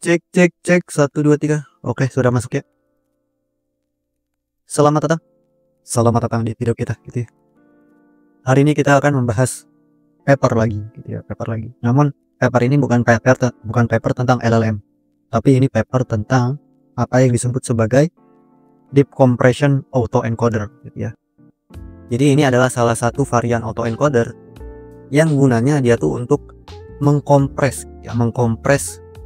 Cek 1 2 3. Oke, sudah masuk ya. Selamat datang di video kita gitu ya. Hari ini kita akan membahas paper lagi gitu ya, Namun paper ini bukan paper tentang LLM, tapi ini paper tentang apa yang disebut sebagai deep compression autoencoder gitu ya. Jadi ini adalah salah satu varian autoencoder yang gunanya dia tuh untuk mengkompres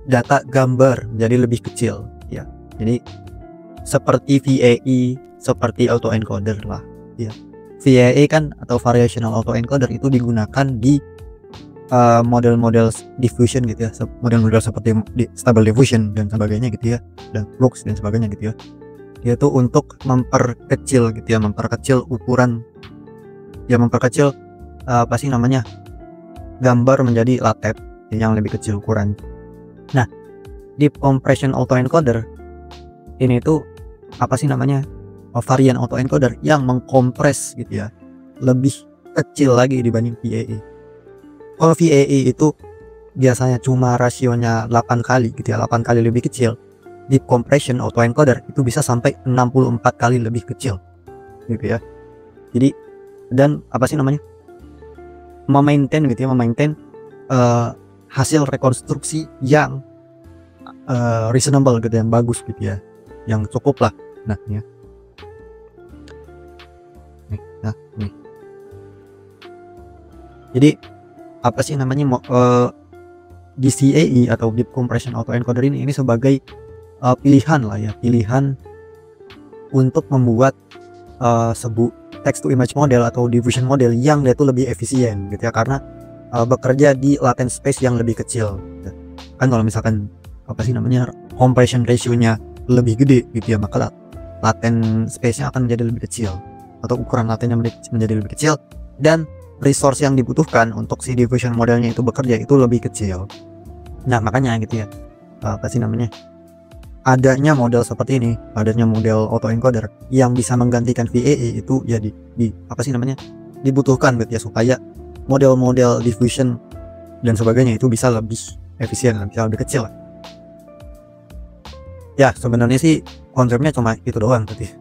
data gambar menjadi lebih kecil ya. Jadi seperti VAE, seperti autoencoder lah ya. VAE kan atau variational autoencoder itu digunakan di model-model diffusion gitu ya, model-model seperti stable diffusion dan sebagainya gitu ya, dan flux dan sebagainya gitu ya. Dia tuh untuk memperkecil gitu ya, memperkecil ukuran ya, memperkecil apa sih namanya, gambar menjadi latet yang lebih kecil ukuran. Nah, deep compression autoencoder ini tuh apa sih namanya, varian autoencoder yang mengkompres gitu ya, lebih kecil lagi dibanding VAE. Kalau VAE itu biasanya cuma rasionya 8 kali gitu ya, 8 kali lebih kecil. Deep compression autoencoder itu bisa sampai 64 kali lebih kecil gitu ya. Jadi dan apa sih namanya, memaintain hasil rekonstruksi yang reasonable gitu, yang bagus gitu ya, yang cukup lah. Nah ya, nih. Jadi apa sih namanya, DCAE atau deep compression autoencoder ini sebagai pilihan lah ya, pilihan untuk membuat sebuah text to image model atau diffusion model yang dia tuh lebih efisien gitu ya, karena bekerja di latent space yang lebih kecil gitu. Kan kalau misalkan apa sih namanya, compression ratio-nya lebih gede gitu ya, maka latent space-nya akan menjadi lebih kecil, atau ukuran latennya menjadi lebih kecil, dan resource yang dibutuhkan untuk si diffusion modelnya itu bekerja itu lebih kecil. Nah makanya gitu ya, apa sih namanya, adanya model seperti ini, adanya model autoencoder yang bisa menggantikan VAE itu ya di apa sih namanya, dibutuhkan gitu ya, supaya model-model diffusion dan sebagainya itu bisa lebih efisien, bisa lebih kecil. Ya sebenarnya sih konsepnya cuma itu doang gitu ya,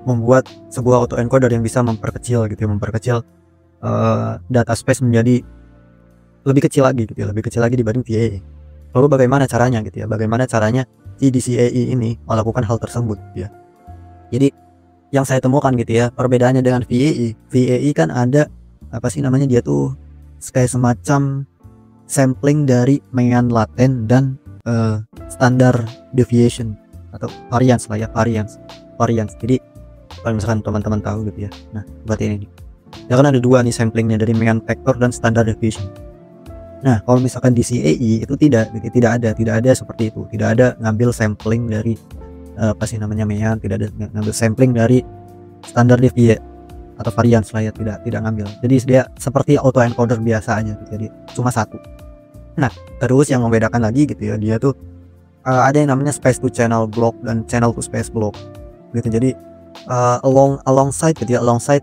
membuat sebuah autoencoder yang bisa memperkecil gitu ya, memperkecil data space menjadi lebih kecil lagi gitu ya, lebih kecil lagi dibanding VAE. Lalu bagaimana caranya gitu ya, bagaimana caranya si DCAE ini melakukan hal tersebut gitu ya. Jadi yang saya temukan gitu ya, perbedaannya dengan VAE kan ada apa sih namanya, dia tuh kayak semacam sampling dari mean laten dan standar deviation atau variance lah ya, variance. Jadi kalau misalkan teman-teman tahu gitu ya, nah berarti ini ya kan ada dua nih samplingnya, dari mean factor dan standard deviation. Nah kalau misalkan di CAE itu tidak ada seperti itu, tidak ada ngambil sampling dari apa sih namanya, mean, tidak ada ngambil sampling dari standard deviation atau variance lah ya, tidak ngambil. Jadi dia seperti autoencoder biasa aja gitu, jadi cuma satu. Nah terus yang membedakan lagi gitu ya, dia tuh ada yang namanya space to channel block dan channel to space block gitu. Jadi alongside gitu ya, alongside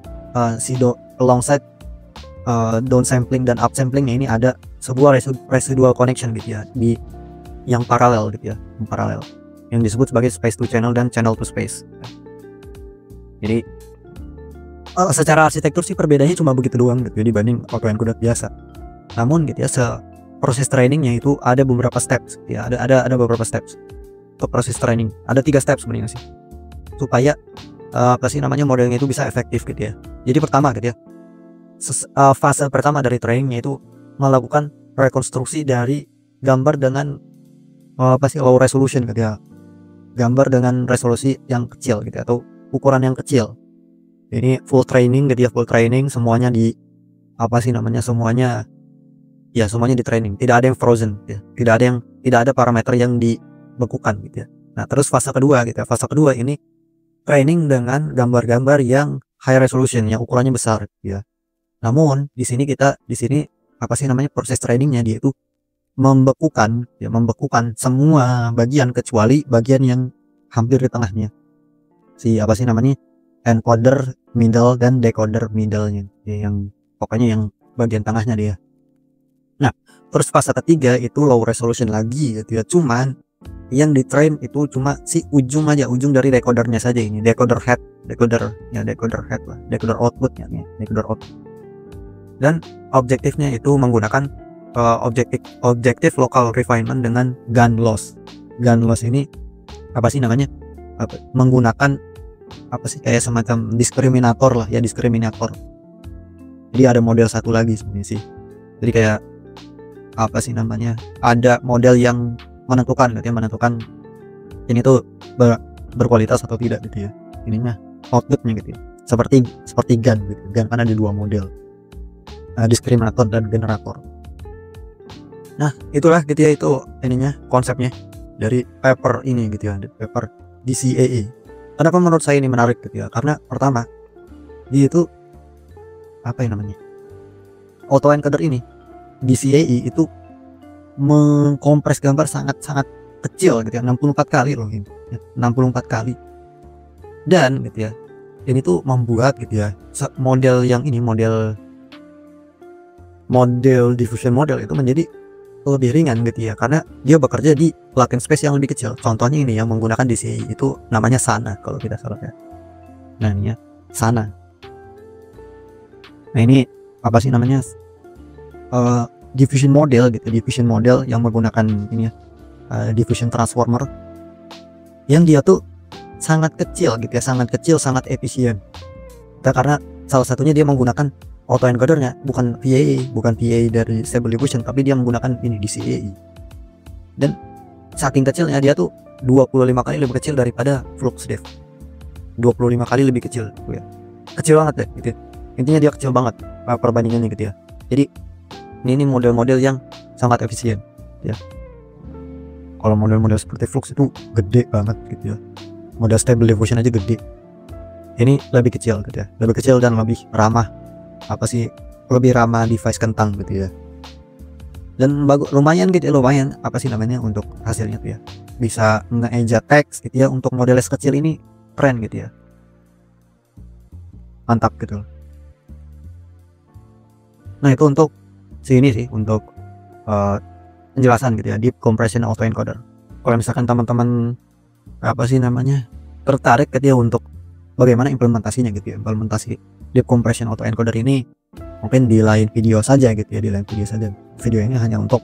downsampling dan upsamplingnya ini ada sebuah residual connection gitu ya, di yang paralel gitu ya, yang disebut sebagai space to channel dan channel to space. Jadi secara arsitektur sih perbedaannya cuma begitu doang gitu ya, dibanding autoencoder biasa. Namun gitu ya, proses trainingnya itu ada beberapa steps ya, ada beberapa steps untuk proses training. Ada 3 steps sebenarnya sih, supaya apa sih namanya, modelnya itu bisa efektif gitu ya. Jadi pertama gitu ya, fase pertama dari trainingnya itu melakukan rekonstruksi dari gambar dengan apa sih, low resolution gitu ya, gambar dengan resolusi yang kecil gitu ya, atau ukuran yang kecil. Ini full training gitu ya, full training semuanya di apa sih namanya, semuanya di training, tidak ada yang frozen ya, tidak ada parameter yang dibekukan gitu ya. Nah terus fase kedua gitu ya, fase kedua ini training dengan gambar-gambar yang high resolution, yang ukurannya besar gitu ya. Namun di sini apa sih namanya, proses trainingnya dia itu membekukan semua bagian kecuali bagian yang hampir di tengahnya, si apa sih namanya, encoder middle dan decoder middle-nya ya, yang pokoknya yang bagian tengahnya dia. Nah terus fase ketiga itu low resolution lagi gitu ya, cuman yang di train itu cuma si ujung aja, ujung dari decodernya saja. Ini decoder head, decoder head lah, decoder output ya, decoder output. Dan objektifnya itu menggunakan objektif local refinement dengan gun loss. Gun loss ini apa sih namanya? Menggunakan apa sih, kayak semacam diskriminator lah ya, diskriminator. Jadi ada model satu lagi sebenarnya sih. Jadi kayak apa sih namanya? Ada model yang menentukan gitu ya, menentukan ini tuh berkualitas atau tidak gitu ya. Ininya outputnya gitu ya. Seperti gun gitu. Gun kan ada dua model. Diskriminator dan generator. Nah, itulah gitu ya, itu ininya konsepnya dari paper ini gitu ya, paper DCAA. Kenapa menurut saya ini menarik gitu ya? Karena pertama, dia itu apa yang namanya? Autoencoder ini DCAA itu mengkompres gambar sangat-sangat kecil gitu ya, 64 kali loh ini, 64 kali. Dan gitu ya, ini tuh membuat gitu ya, model yang ini, model diffusion model itu menjadi lebih ringan gitu ya, karena dia bekerja di latent space yang lebih kecil. Contohnya ini yang menggunakan DCAA itu namanya Sana kalau tidak salah ya. Nah ini ya, Sana. Nah ini apa sih namanya? Diffusion model gitu, diffusion model yang menggunakan ini ya, diffusion transformer, yang dia tuh sangat kecil gitu ya, sangat kecil, sangat efisien. Nah, karena salah satunya dia menggunakan autoencodernya bukan PA dari Stable Diffusion, tapi dia menggunakan ini DCAA. Dan saking kecilnya dia tuh 25 kali lebih kecil daripada FluxDev. 25 kali lebih kecil gitu ya. Kecil banget ya gitu. Intinya dia kecil banget perbandingannya gitu ya. Jadi ini model-model yang sangat efisien ya. Kalau model-model seperti Flux itu gede banget gitu ya. Model Stable Diffusion aja gede. Ini lebih kecil gitu ya. Lebih kecil dan lebih ramah, apa sih, lebih ramah device kentang gitu ya. Dan lumayan gitu ya, lumayan apa sih namanya untuk hasilnya tuh ya. Bisa nge-eja teks gitu ya, untuk model kecil ini keren gitu ya. Mantap gitu. Nah itu untuk sini sih, untuk penjelasan gitu ya, deep compression autoencoder. Kalau misalkan teman-teman apa sih namanya tertarik gitu ya untuk bagaimana implementasinya gitu ya, implementasi deep compression autoencoder ini, mungkin di lain video saja gitu ya, di lain video saja. Video ini hanya untuk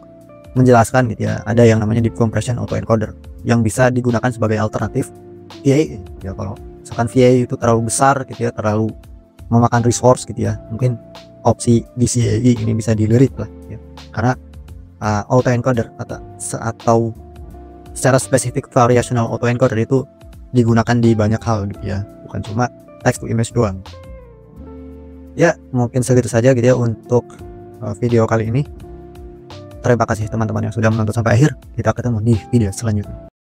menjelaskan gitu ya, ada yang namanya deep compression autoencoder yang bisa digunakan sebagai alternatif VA ya. Kalau misalkan VA itu terlalu besar gitu ya, terlalu memakan resource gitu ya, mungkin opsi DCAA ini bisa dilirik lah ya. Karena autoencoder atau secara spesifik variational autoencoder itu digunakan di banyak hal gitu ya, bukan cuma text to image doang. Ya mungkin segitu saja gitu ya untuk video kali ini. Terima kasih teman-teman yang sudah menonton sampai akhir. Kita ketemu di video selanjutnya.